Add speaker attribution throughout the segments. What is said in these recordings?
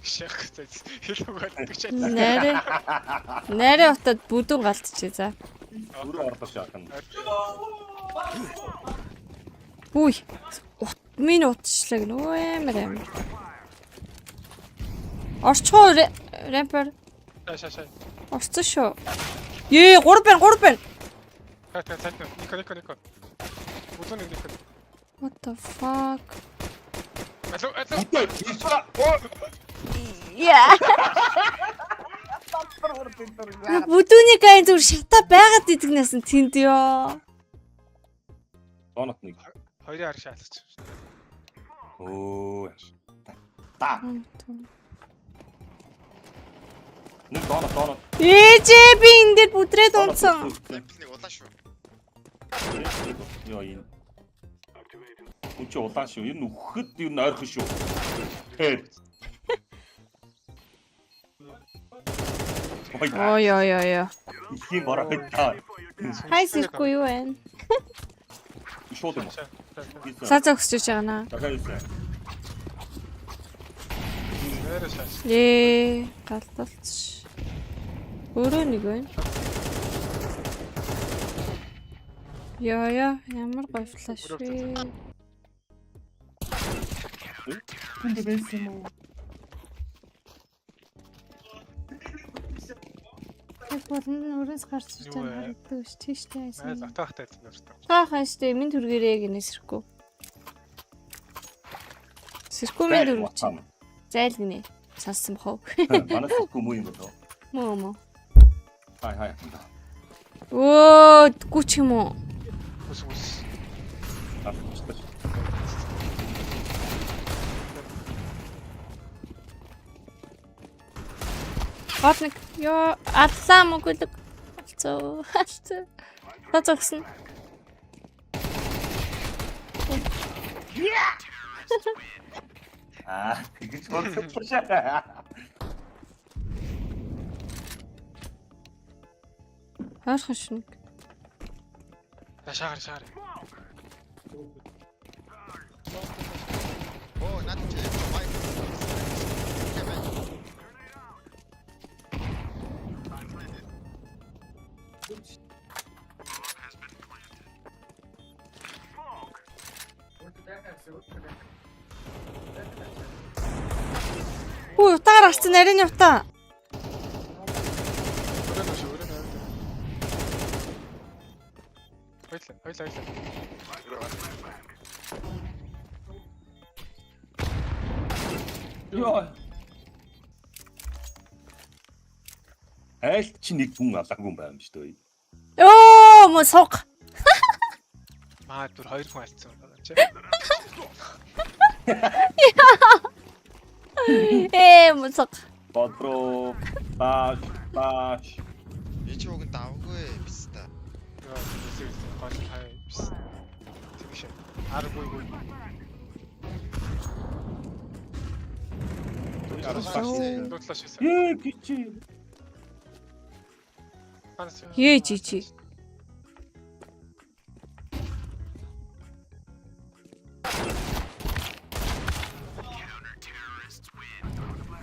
Speaker 1: Шах хэлэхгүй гэж.
Speaker 2: Нэрээ утад бүдүүн галтчихээ за.
Speaker 3: Өрөө ордож яах нь.
Speaker 2: Үй. Минь утчлаг нөө амар. Орчхоо ремпер.
Speaker 1: Шаа.
Speaker 2: Орцсон шүү. Ээ 3 байна.
Speaker 1: Нико. Бүдүүн нэг.
Speaker 2: What the fuck?
Speaker 1: Алуу.
Speaker 2: Яа. Бүдүүний гайн зүр шата байгаад идэгнээс нь тэнд ёо.
Speaker 3: Донот нэг.
Speaker 1: Хоёрын арга шаалгач.
Speaker 3: Оо. Та. Нэг донот.
Speaker 2: Ээжээ би энэ дээр бүдрээд унтсан.
Speaker 4: Нэг улаан шүү.
Speaker 3: Йоо энэ. Үчи улаан шүү. Энэ үхэхэд юу н ойрхон шүү. Тэр.
Speaker 2: Ой.
Speaker 3: Ихийн бороо та.
Speaker 2: Хайсахгүй юу вэ?
Speaker 3: Шууд юм.
Speaker 2: Сацаа өсөж байгаа наа.
Speaker 3: Дахиад үсэ.
Speaker 1: Нэрэ шаа.
Speaker 2: Ээ галталч. Өөрөө нэг байна. Яа ямар гоё флаш вэ?
Speaker 3: Тэнд байсан юм уу?
Speaker 2: Тэг болон өрөөс гарч ирж байгаа харагддаг ш тийштэй
Speaker 1: Аа
Speaker 2: айсан.
Speaker 1: затаахтай нэртэй.
Speaker 2: Таахаа штэ минь түргээрээ гинэсрэхгүй. Сэрхгүй минь түргэж. Зайл гинэ. Сонссон бохоо.
Speaker 3: Манайс хүм юм болоо.
Speaker 2: Мөө.
Speaker 3: Хай.
Speaker 2: Оо гүч юм уу?
Speaker 1: Ус.
Speaker 3: Авчихсан.
Speaker 2: Гадныг ёо аллаа мөгөлөг. Алцоо. Тацагсан.
Speaker 3: Тэгэж болчихсон шээ.
Speaker 2: Хайрхан шүнэг.
Speaker 1: Шаар.
Speaker 4: Оо, надад чи май.
Speaker 2: Хүү утаар арцсан нарийн утаа.
Speaker 1: Хоёлаа.
Speaker 3: Йоо. Айлт чи нэг хүн алаагүй юм байна шүү дээ.
Speaker 2: Оо мо сог.
Speaker 1: Маа дүр хоёр хүн алдсан байгаа чи.
Speaker 2: Мо сог.
Speaker 3: Бодро. Баш.
Speaker 4: Би ч уг давгүй биста.
Speaker 1: Гол хай биш. Тэгш. Аргүй. Дутлаш хийсэн.
Speaker 3: Ээ кичи.
Speaker 2: Ээ жижи.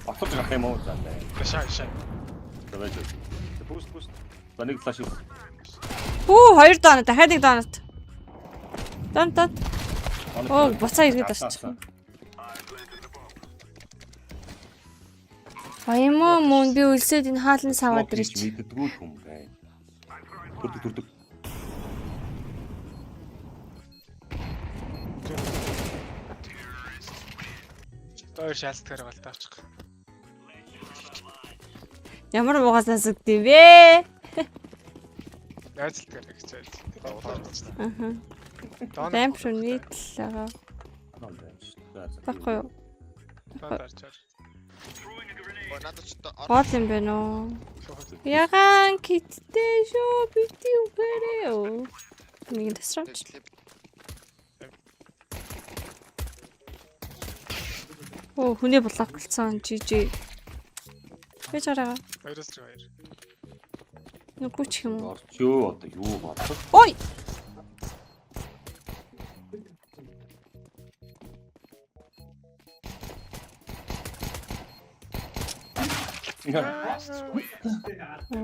Speaker 3: Батж гах юм уу заа.
Speaker 1: Шаа.
Speaker 3: Давай. Пуст. Баниг флаш.
Speaker 2: Хүү 2 доноо дахиад 1 донот. Дон. Оо буцаа иргэд авчих. Баямаа мөн би үлсээд энэ хаалны саваад ирж.
Speaker 3: Мэддэггүй юм байна. Төрдөг.
Speaker 1: Хоёр шаалтгаар гал таачих.
Speaker 2: Ямар муугасаас үгдээ вэ?
Speaker 1: Найзлтгаар гэж байж.
Speaker 2: Аха. Дампшн нийтлээ. Баггүй юу?
Speaker 4: Оо, надад ч
Speaker 2: Гол юм байна уу? Ягаан киттэй шүү бити үгээрээ. Нэг тасрамч. Оо хүнээ блоклцсон жижи. Гэж хараа.
Speaker 1: Хоёроос ч хоёр.
Speaker 2: Нүгүч юм уу?
Speaker 3: Орчөө одоо юу бодсон?
Speaker 2: Ой.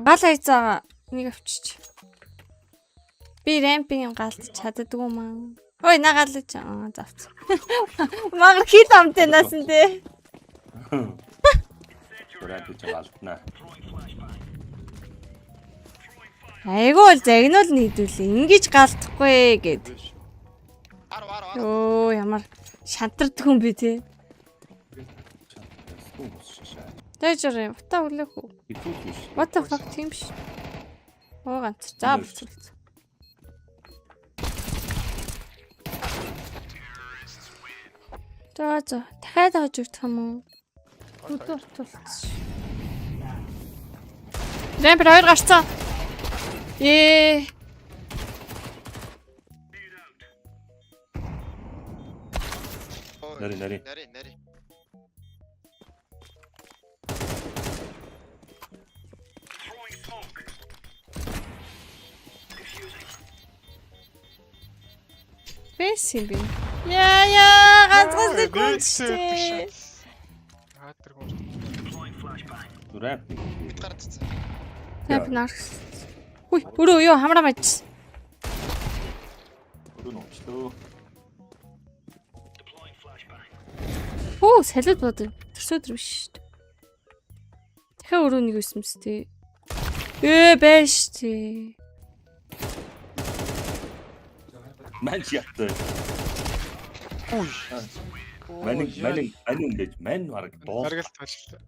Speaker 2: Гал хайцаага нэг авчиж. Би рампийн галт чаддгүй маа. Ой нагаалж завц. Маг хит амтай насан тий.
Speaker 3: Рэп ч алтнаа.
Speaker 2: Айгуу л загнуул нийдүүлээ. Ингиж галдахгүй гэд.
Speaker 4: Ара.
Speaker 2: Оо ямар шантардаг хүн би тий. Тэжрэ ута үлээх үү? What the fuck тийм ш. Оо ганц за болчихлоо. За дахиад хаж өгөх юм уу? Өдөр тулц. Ремпер 2 гарцсан.
Speaker 3: Нари.
Speaker 4: Нари.
Speaker 2: Бэсим би. Яа, ганцхан секунд.
Speaker 1: Хатар гоо.
Speaker 3: Рэп.
Speaker 4: Гардцсан.
Speaker 2: Тэп нарс. Үй, өрөө ёо хамраа мэж.
Speaker 3: Өрөө нөчлөө.
Speaker 2: Оо, салют бод. Төсөөдөр биш шүү дээ. Дахиад өрөө нэг өссөн мэт тий. Байж тий.
Speaker 3: Мань яттай.
Speaker 1: Ой.
Speaker 3: Мань ингэж мань баг доо.
Speaker 1: Харгалт болчихлоо.